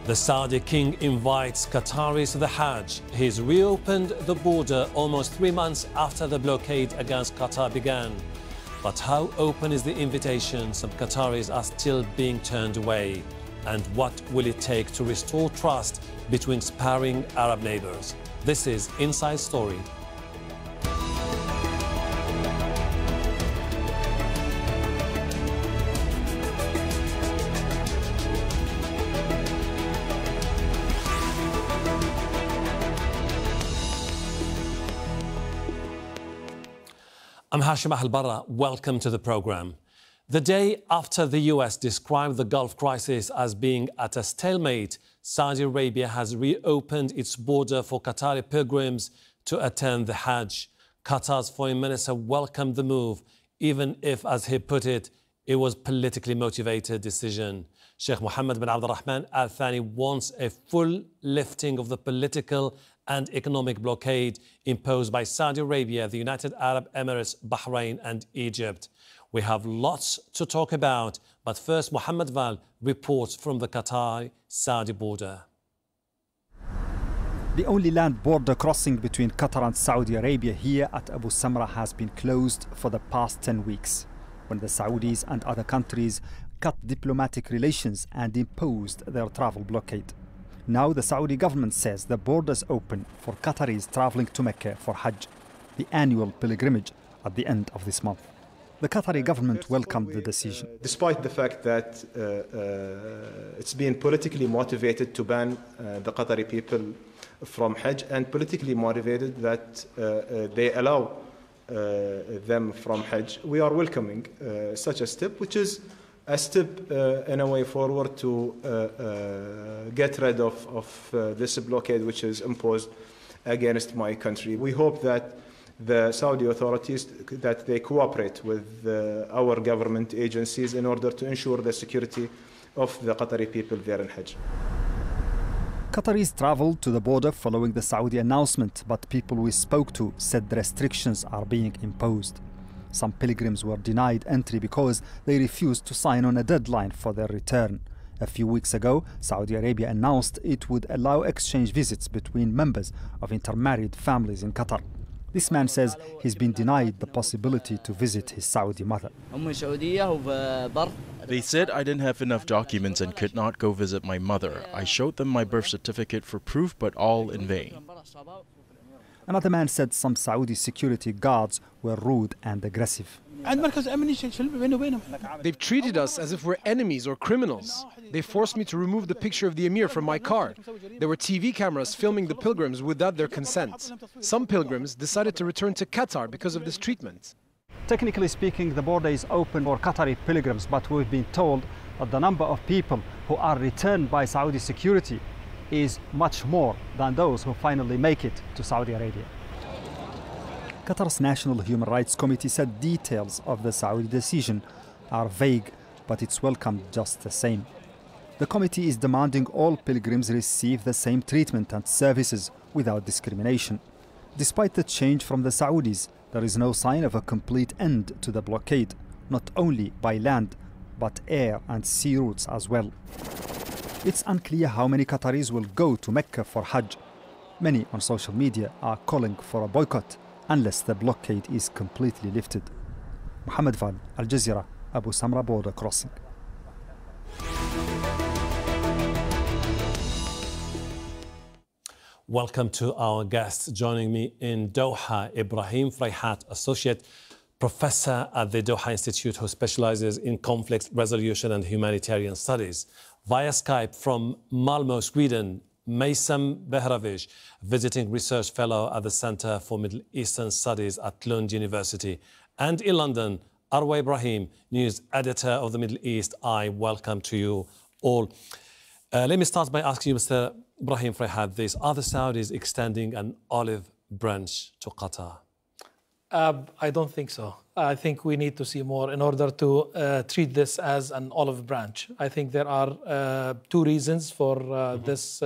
The Saudi king invites Qataris to the Hajj. He's reopened the border almost 3 months after the blockade against Qatar began. But how open is the invitation? Some Qataris are still being turned away. And what will it take to restore trust between sparring Arab neighbours? This is Inside Story. I'm Hashem Ahelbarra. Welcome to the program. The day after the US described the Gulf crisis as being at a stalemate, Saudi Arabia has reopened its border for Qatari pilgrims to attend the Hajj. Qatar's foreign minister welcomed the move, even if, as he put it, it was a politically motivated decision. Sheikh Mohammed bin Abdul Rahman Al Thani wants a full lifting of the political and economic blockade imposed by Saudi Arabia, the United Arab Emirates, Bahrain and Egypt. We have lots to talk about, but first Mohammed Val reports from the Qatar-Saudi border. The only land border crossing between Qatar and Saudi Arabia here at Abu Samra has been closed for the past 10 weeks, when the Saudis and other countries cut diplomatic relations and imposed their travel blockade. Now the Saudi government says the borders open for Qataris traveling to Mecca for Hajj, the annual pilgrimage at the end of this month. The Qatari government welcomed the decision. Despite the fact that it's been politically motivated to ban the Qatari people from Hajj, and politically motivated that they allow them from Hajj, we are welcoming such a step, which is a step in a way forward to get rid of this blockade which is imposed against my country. We hope that the Saudi authorities, that they cooperate with our government agencies in order to ensure the security of the Qatari people there in Hajj. Qataris traveled to the border following the Saudi announcement, but people we spoke to said the restrictions are being imposed. Some pilgrims were denied entry because they refused to sign on a deadline for their return. A few weeks ago, Saudi Arabia announced it would allow exchange visits between members of intermarried families in Qatar. This man says he's been denied the possibility to visit his Saudi mother. They said I didn't have enough documents and could not go visit my mother. I showed them my birth certificate for proof, but all in vain. Another man said some Saudi security guards were rude and aggressive. They've treated us as if we're enemies or criminals. They forced me to remove the picture of the emir from my car. There were TV cameras filming the pilgrims without their consent. Some pilgrims decided to return to Qatar because of this treatment. Technically speaking, the border is open for Qatari pilgrims, but we've been told that the number of people who are returned by Saudi security is much more than those who finally make it to Saudi Arabia. Qatar's National Human Rights Committee said details of the Saudi decision are vague, but it's welcomed just the same. The committee is demanding all pilgrims receive the same treatment and services without discrimination. Despite the change from the Saudis, there is no sign of a complete end to the blockade, not only by land, but air and sea routes as well. It's unclear how many Qataris will go to Mecca for Hajj. Many on social media are calling for a boycott unless the blockade is completely lifted. Mohammed Val, Al Jazeera, Abu Samra border crossing. Welcome to our guests. Joining me in Doha, Ibrahim Fraihat, Associate Professor at the Doha Institute, who specializes in conflict resolution and humanitarian studies. Via Skype from Malmö, Sweden, Maysam Behravesh, visiting research fellow at the Center for Middle Eastern Studies at Lund University. And in London, Arwa Ibrahim, news editor of the Middle East Eye. Welcome to you all. Let me start by asking you, Mr. Ibrahim Fraihat, this. Are the Saudis extending an olive branch to Qatar? I don't think so. I think we need to see more in order to treat this as an olive branch. I think there are two reasons for this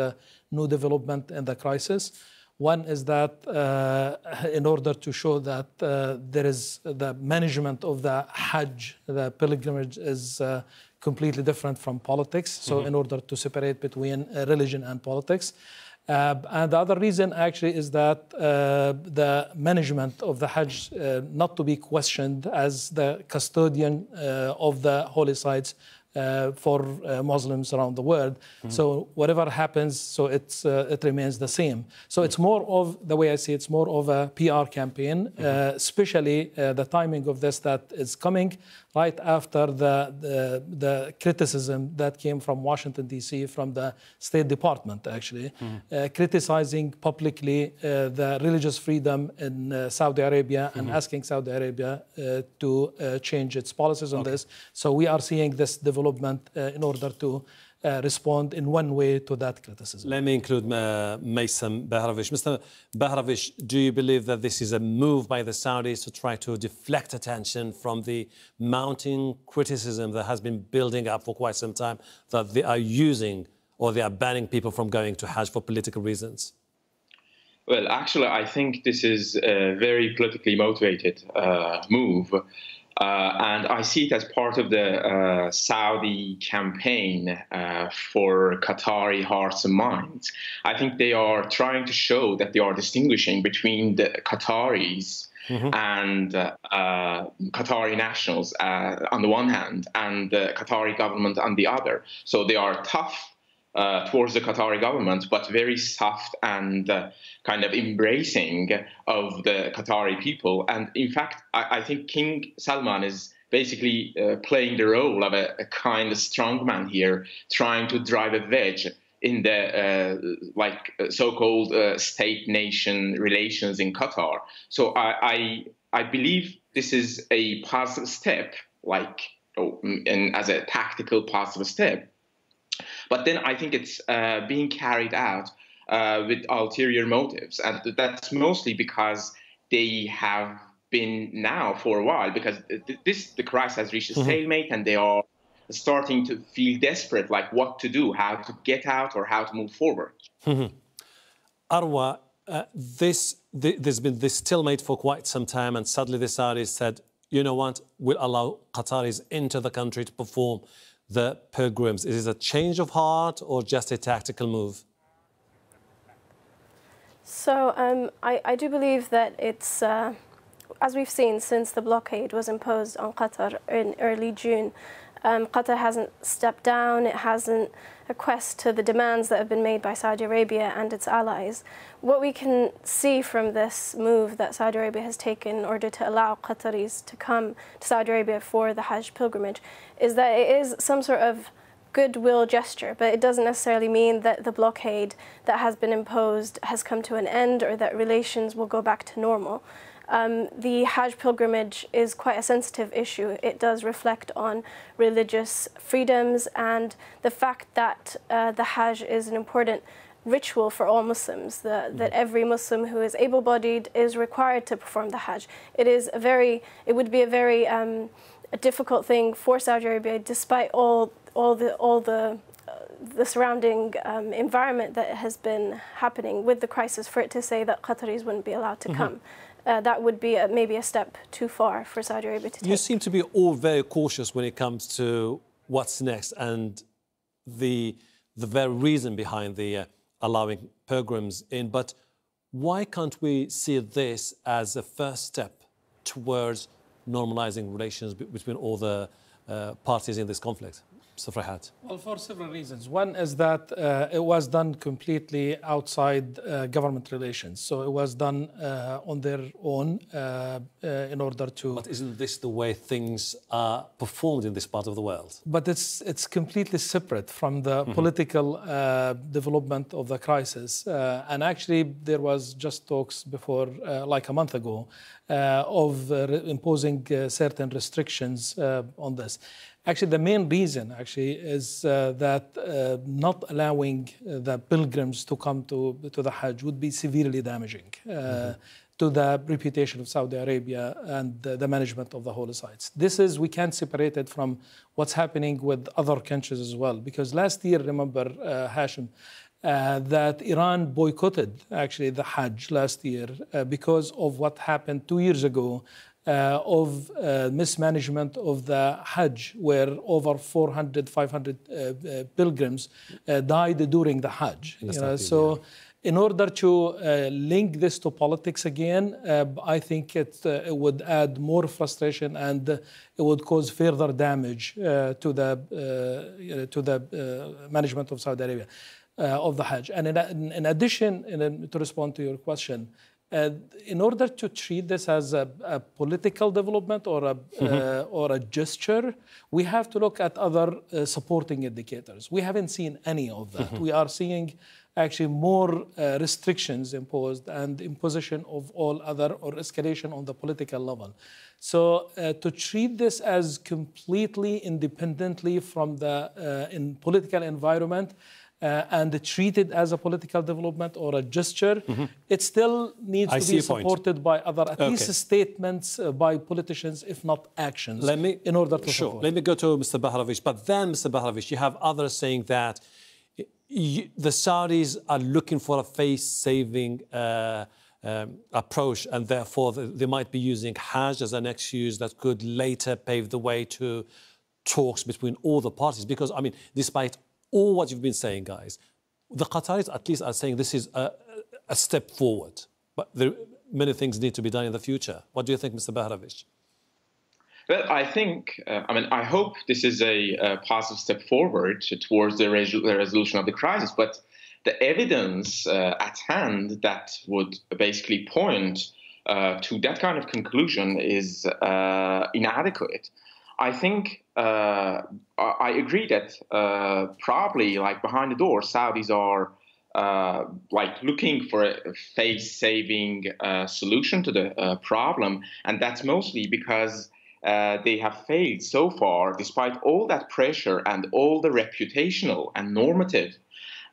new development in the crisis. One is that in order to show that there is the management of the Hajj, the pilgrimage, is completely different from politics. So in order to separate between religion and politics. And the other reason actually is that the management of the Hajj not to be questioned as the custodian of the holy sites for Muslims around the world. So whatever happens, so it remains the same. So it's more of, the way I see it, it's more of a PR campaign, especially the timing of this that is coming right after the criticism that came from Washington, D.C., from the State Department, actually, criticizing publicly the religious freedom in Saudi Arabia and asking Saudi Arabia to change its policies on this. So we are seeing this development in order to respond in one way to that criticism. Let me include Maysam Behravesh. Mr. Behravesh, do you believe that this is a move by the Saudis to try to deflect attention from the mounting criticism that has been building up for quite some time, that they are using or they are banning people from going to Hajj for political reasons? Well, actually, I think this is a very politically motivated move. And I see it as part of the Saudi campaign for Qatari hearts and minds. I think they are trying to show that they are distinguishing between the Qataris and Qatari nationals on the one hand, and the Qatari government on the other. So they are tough towards the Qatari government, but very soft and kind of embracing of the Qatari people. And in fact, I think King Salman is basically playing the role of a kind of strongman here, trying to drive a wedge in the so-called state-nation relations in Qatar. So I believe this is a positive step, and as a tactical positive step. But then I think it's being carried out with ulterior motives. And that's mostly because they have been now for a while, because the crisis has reached a stalemate and they are starting to feel desperate, like what to do, how to get out or how to move forward. Arwa, there's been this stalemate for quite some time, and suddenly the Saudis said, you know what, we'll allow Qataris into the country to perform the pilgrims. Is it a change of heart or just a tactical move? So I do believe that it's, as we've seen since the blockade was imposed on Qatar in early June, Qatar hasn't stepped down, it hasn't acquiesced to the demands that have been made by Saudi Arabia and its allies. What we can see from this move that Saudi Arabia has taken in order to allow Qataris to come to Saudi Arabia for the Hajj pilgrimage is that it is some sort of goodwill gesture, but it doesn't necessarily mean that the blockade that has been imposed has come to an end or that relations will go back to normal. The Hajj pilgrimage is quite a sensitive issue. It does reflect on religious freedoms and the fact that the Hajj is an important ritual for all Muslims, that every Muslim who is able-bodied is required to perform the Hajj. It would be a very difficult thing for Saudi Arabia, despite all the surrounding environment that has been happening with the crisis, for it to say that Qataris wouldn't be allowed to come. That would be maybe a step too far for Saudi Arabia to take. You seem to be all very cautious when it comes to what's next and the very reason behind the allowing pilgrims in. But why can't we see this as a first step towards normalizing relations between all the parties in this conflict? Mr. Fraihat. Well, for several reasons. One is that it was done completely outside government relations. So it was done on their own in order to... But isn't this the way things are performed in this part of the world? But it's completely separate from the political development of the crisis. And actually, there was just talks before, like a month ago, of imposing certain restrictions on this. Actually, the main reason is that not allowing the pilgrims to come to the Hajj would be severely damaging to the reputation of Saudi Arabia and the management of the holy sites. We can't separate it from what's happening with other countries as well. Because last year, remember, Hashem, that Iran boycotted actually the Hajj last year because of what happened 2 years ago of mismanagement of the Hajj, where over 400, 500 pilgrims died during the Hajj. In order to link this to politics again, I think it would add more frustration and it would cause further damage to the management of Saudi Arabia of the Hajj. And in addition, to respond to your question, in order to treat this as a political development or a gesture, we have to look at other supporting indicators. We haven't seen any of that. We are seeing actually more restrictions imposed and imposition of all other or escalation on the political level. So to treat this as completely independently from the political environment and treat it as a political development or a gesture, it still needs to be supported by other, at least statements by politicians, if not actions, in order to support. Let me go to Mr. Behravesh. But then, Mr. Behravesh, you have others saying that the Saudis are looking for a face-saving approach, and therefore they might be using Hajj as an excuse that could later pave the way to talks between all the parties. Because, I mean, despite all what you've been saying, guys, the Qataris at least are saying this is a step forward. But many things need to be done in the future. What do you think, Mr. Behravesh? Well, I think, I hope this is a positive step forward towards the resolution of the crisis, but the evidence at hand that would basically point to that kind of conclusion is inadequate. I think I agree that probably, like, behind the door, Saudis are looking for a face-saving solution to the problem, and that's mostly because they have failed so far, despite all that pressure and all the reputational and normative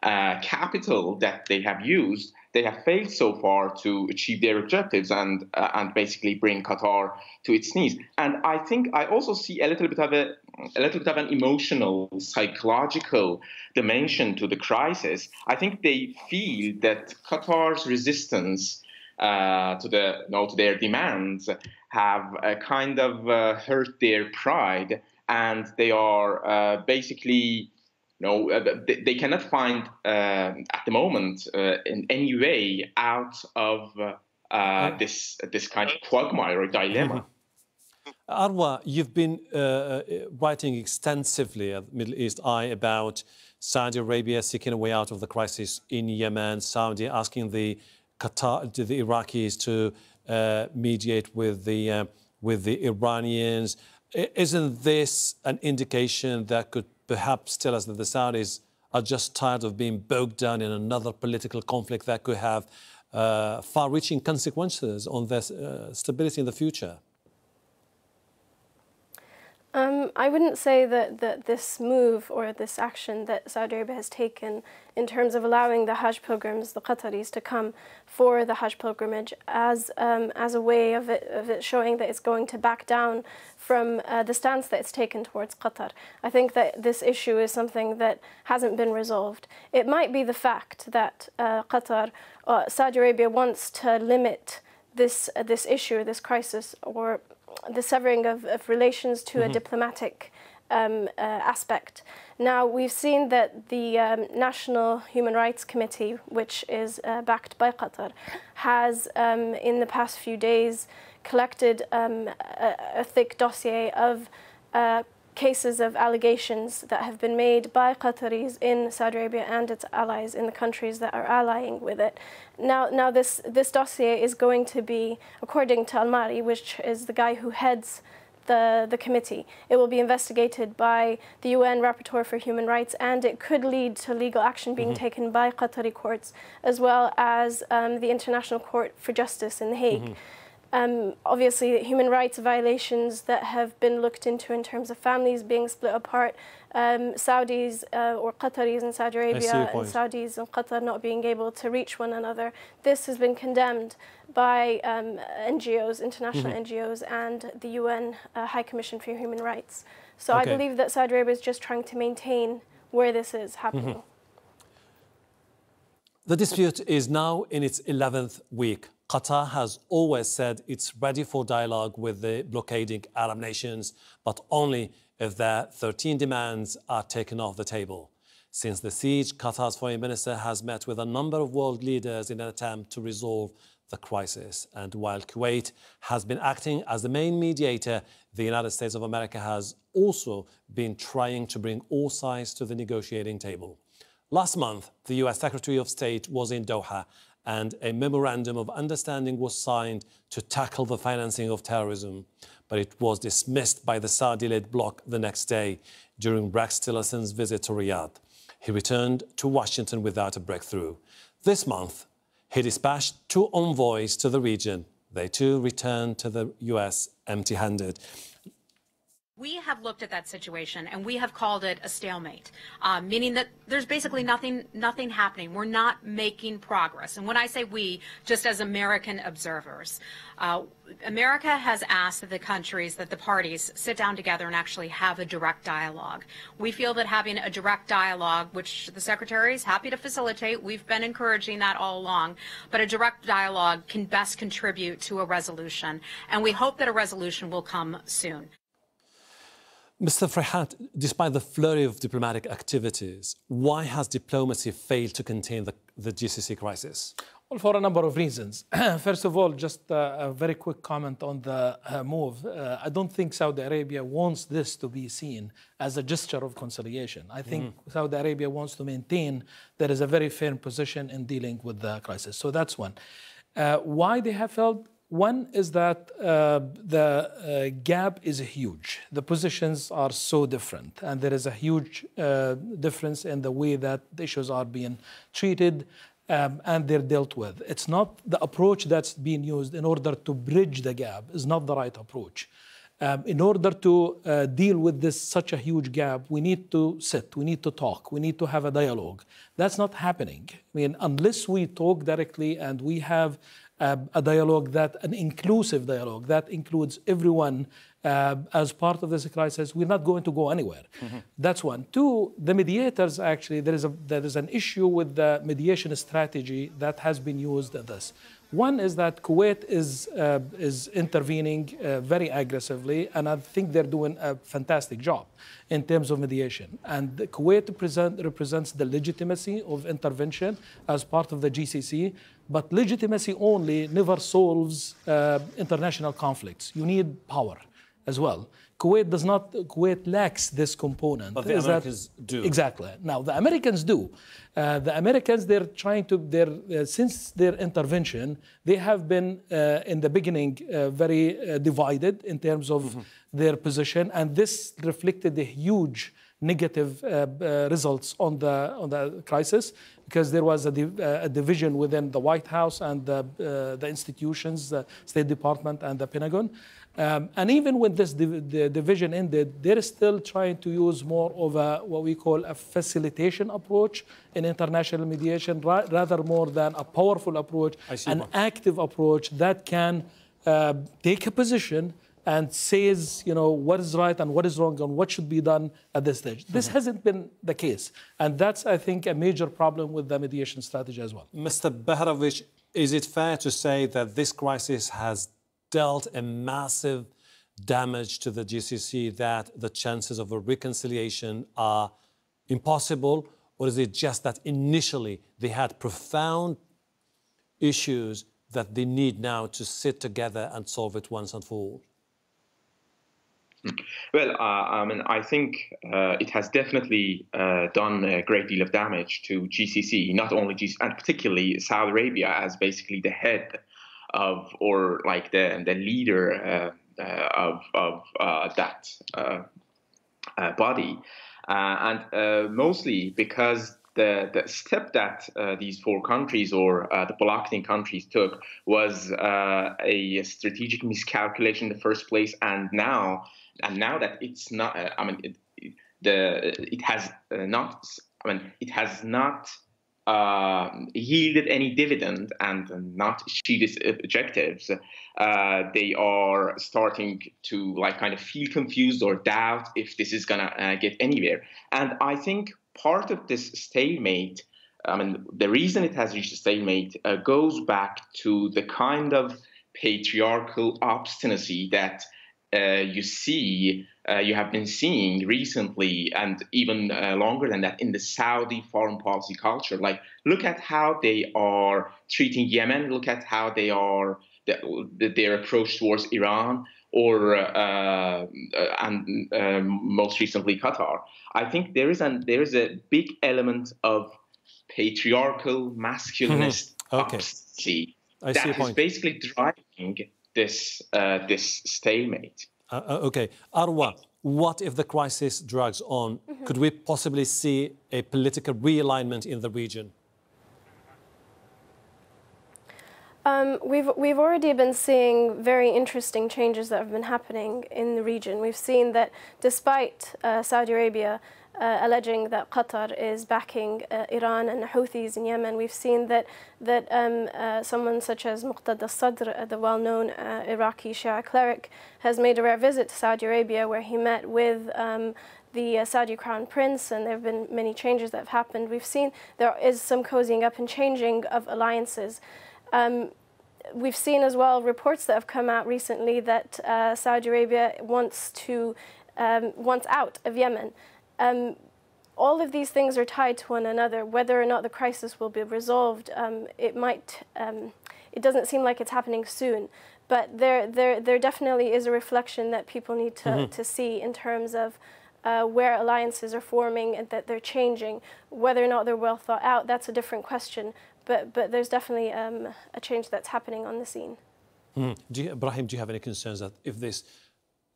capital that they have used. They have failed so far to achieve their objectives and basically bring Qatar to its knees. And I think I also see a little bit of an emotional, psychological dimension to the crisis. I think they feel that Qatar's resistance to their demands have kind of hurt their pride, and they are basically, they cannot find at the moment in any way out of this kind of quagmire or dilemma. Arwa, you've been writing extensively at Middle East Eye about Saudi Arabia seeking a way out of the crisis in Yemen, Saudi asking the Iraqis to mediate with the Iranians. Isn't this an indication that could perhaps tell us that the Saudis are just tired of being bogged down in another political conflict that could have far-reaching consequences on their stability in the future? I wouldn't say that this move or this action that Saudi Arabia has taken in terms of allowing the Hajj pilgrims, the Qataris, to come for the Hajj pilgrimage as a way of it showing that it's going to back down from the stance that it's taken towards Qatar. I think that this issue is something that hasn't been resolved. It might be the fact that Saudi Arabia wants to limit this issue, this crisis, or the severing of relations to a diplomatic aspect. Now, we've seen that the National Human Rights Committee, which is backed by Qatar, has in the past few days collected a thick dossier of cases of allegations that have been made by Qataris in Saudi Arabia and its allies in the countries that are allying with it. Now this dossier is going to be, according to Al-Mari, which is the guy who heads the committee, it will be investigated by the UN Rapporteur for Human Rights, and it could lead to legal action being taken by Qatari courts, as well as the International Court for Justice in The Hague. Obviously, human rights violations that have been looked into in terms of families being split apart, Saudis or Qataris in Saudi Arabia and Saudis in Qatar not being able to reach one another. This has been condemned by NGOs, international NGOs, and the UN High Commission for Human Rights. So I believe that Saudi Arabia is just trying to maintain where this is happening. The dispute is now in its 11th week. Qatar has always said it's ready for dialogue with the blockading Arab nations, but only if their 13 demands are taken off the table. Since the siege, Qatar's foreign minister has met with a number of world leaders in an attempt to resolve the crisis. And while Kuwait has been acting as the main mediator, the United States of America has also been trying to bring all sides to the negotiating table. Last month, the US Secretary of State was in Doha, and a memorandum of understanding was signed to tackle the financing of terrorism. But it was dismissed by the Saudi-led bloc the next day during Rex Tillerson's visit to Riyadh. He returned to Washington without a breakthrough. This month, he dispatched 2 envoys to the region. They too returned to the US empty-handed. We have looked at that situation and we have called it a stalemate, meaning that there's basically nothing happening. We're not making progress. And when I say we, just as American observers, America has asked that the countries, that the parties sit down together and actually have a direct dialogue. We feel that having a direct dialogue, which the Secretary is happy to facilitate, we've been encouraging that all along, but a direct dialogue can best contribute to a resolution. And we hope that a resolution will come soon. Mr. Fraihat, despite the flurry of diplomatic activities, why has diplomacy failed to contain the GCC crisis? Well, for a number of reasons. First of all, just a very quick comment on the move. I don't think Saudi Arabia wants this to be seen as a gesture of conciliation. I think Saudi Arabia wants to maintain there is a very firm position in dealing with the crisis. So that's one. Why they have failed? One is that the gap is huge. The positions are so different, and there is a huge difference in the way that the issues are being treated and they're dealt with. It's not the approach that's being used in order to bridge the gap is not the right approach. In order to deal with this such a huge gap, we need to sit, we need to talk, we need to have a dialogue. That's not happening. I mean, unless we talk directly and we have a dialogue, an inclusive dialogue that includes everyone as part of this crisis, we're not going to go anywhere. That's one. Two, the mediators, actually, there is an issue with the mediation strategy that has been used in this. One is that Kuwait is intervening very aggressively, and I think they're doing a fantastic job in terms of mediation. And Kuwait represents the legitimacy of intervention as part of the GCC, but legitimacy only never solves international conflicts. You need power as well. Kuwait lacks this component. But the Americans do. Exactly. Now, the Americans do. The Americans, they're trying to, since their intervention, they have been, in the beginning, very divided in terms of their position, and this reflected the huge negative results on the crisis, because there was a division within the White House and the institutions, the State Department and the Pentagon. And even when this the division ended, they're still trying to use more of what we call a facilitation approach in international mediation, rather more than a powerful approach, an active approach that can take a position and says, you know, what is right and what is wrong and what should be done at this stage. This hasn't been the case. And that's, I think, a major problem with the mediation strategy as well. Mr. Behravesh, is it fair to say that this crisis has dealt a massive damage to the GCC, that the chances of a reconciliation are impossible? Or is it just that initially they had profound issues that they need now to sit together and solve it once and for all? Well, I mean, I think it has definitely done a great deal of damage to GCC, not only GCC, and particularly Saudi Arabia as basically the head of, or like the leader of that body, and mostly because the step that these four countries or the blocking countries took was a strategic miscalculation in the first place, and now that it's not, it has not yielded any dividend and not achieved its objectives. They are starting to kind of feel confused or doubt if this is gonna get anywhere. And I think part of this stalemate, the reason it has reached a stalemate goes back to the kind of patriarchal obstinacy that you have been seeing recently, and even longer than that, in the Saudi foreign policy culture. Like, look at how they are treating Yemen. Look at how they are their approach towards Iran, or and most recently Qatar. I think there is a big element of patriarchal masculinist obstinacy that is basically driving this stalemate. Okay, Arwa, what if the crisis drags on? Could we possibly see a political realignment in the region? We've already been seeing very interesting changes that have been happening in the region. We've seen that despite Saudi Arabia alleging that Qatar is backing Iran and the Houthis in Yemen, we've seen that someone such as Muqtada al-Sadr, the well-known Iraqi Shia cleric, has made a rare visit to Saudi Arabia, where he met with the Saudi Crown Prince, and there have been many changes that have happened. We've seen there is some cozying up and changing of alliances. We've seen as well reports that have come out recently that Saudi Arabia wants out of Yemen. All of these things are tied to one another. Whether or not the crisis will be resolved, it doesn't seem like it's happening soon. But there definitely is a reflection that people need to see in terms of where alliances are forming and that they're changing. Whether or not they're well thought out, that's a different question. But there's definitely a change that's happening on the scene. Ibrahim, do you have any concerns that if this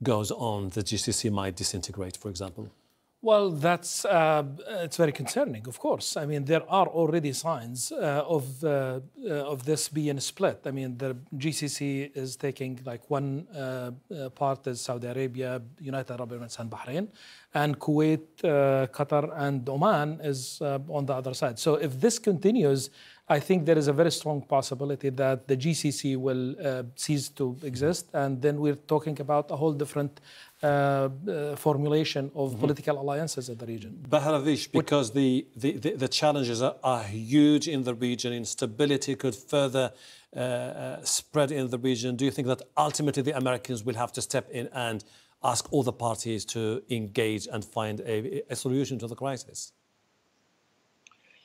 goes on, the GCC might disintegrate, for example? Well, that's it's very concerning, of course. I mean, there are already signs of this being split. I mean, the GCC is taking like one part is Saudi Arabia, United Arab Emirates and Bahrain, and Kuwait, Qatar and Oman is on the other side. So if this continues, I think there is a very strong possibility that the GCC will cease to exist, and then we're talking about a whole different formulation of political alliances in the region. Behravesh, because the challenges are huge in the region, instability could further spread in the region. Do you think that ultimately the Americans will have to step in and ask all the parties to engage and find a solution to the crisis?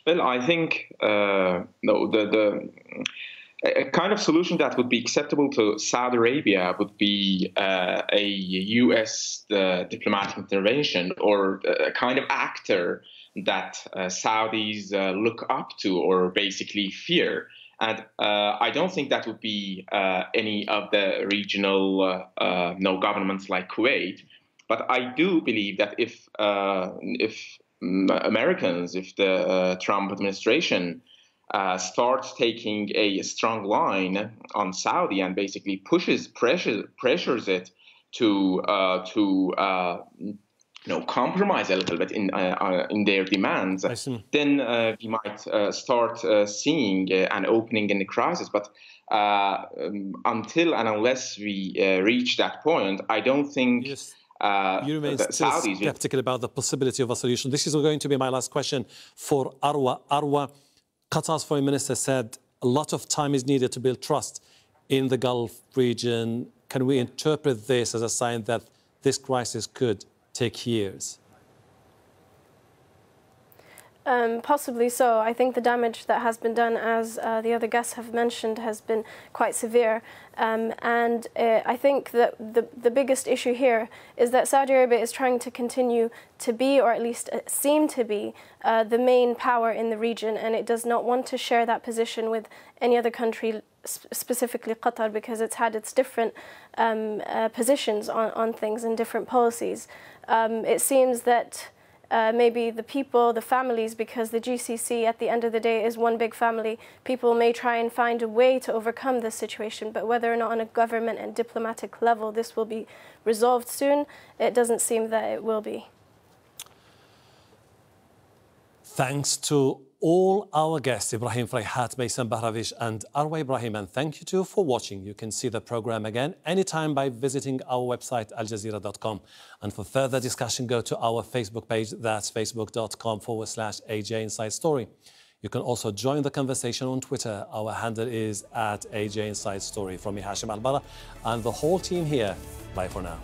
Well, I think a kind of solution that would be acceptable to Saudi Arabia would be a U.S. diplomatic intervention, or a kind of actor that Saudis look up to or basically fear. And I don't think that would be any of the regional governments like Kuwait. But I do believe that if Americans, if the Trump administration starts taking a strong line on Saudi and basically pressures it to compromise a little bit in their demands, then we might start seeing an opening in the crisis. But until and unless we reach that point, I don't think. Yes. You remain still skeptical about the possibility of a solution. This is going to be my last question for Arwa. Arwa, Qatar's foreign minister said a lot of time is needed to build trust in the Gulf region. Can we interpret this as a sign that this crisis could take years? Possibly so. I think the damage that has been done, as the other guests have mentioned, has been quite severe. And I think that the biggest issue here is that Saudi Arabia is trying to continue to be, or at least seem to be, the main power in the region, and it does not want to share that position with any other country, specifically Qatar, because it's had its different positions on things and different policies. It seems that maybe the people, the families, because the GCC at the end of the day is one big family. People may try and find a way to overcome this situation, but whether or not on a government and diplomatic level this will be resolved soon, it doesn't seem that it will be. Thanks to all our guests, Ibrahim, Fraihat, Maysam, Behravesh and Arwa Ibrahim, and thank you too for watching. You can see the program again anytime by visiting our website aljazeera.com, and for further discussion go to our Facebook page, that's facebook.com/AJ Inside Story. You can also join the conversation on Twitter. Our handle is @AJ Inside Story. From me, Hashem Ahelbarra, and the whole team here, bye for now.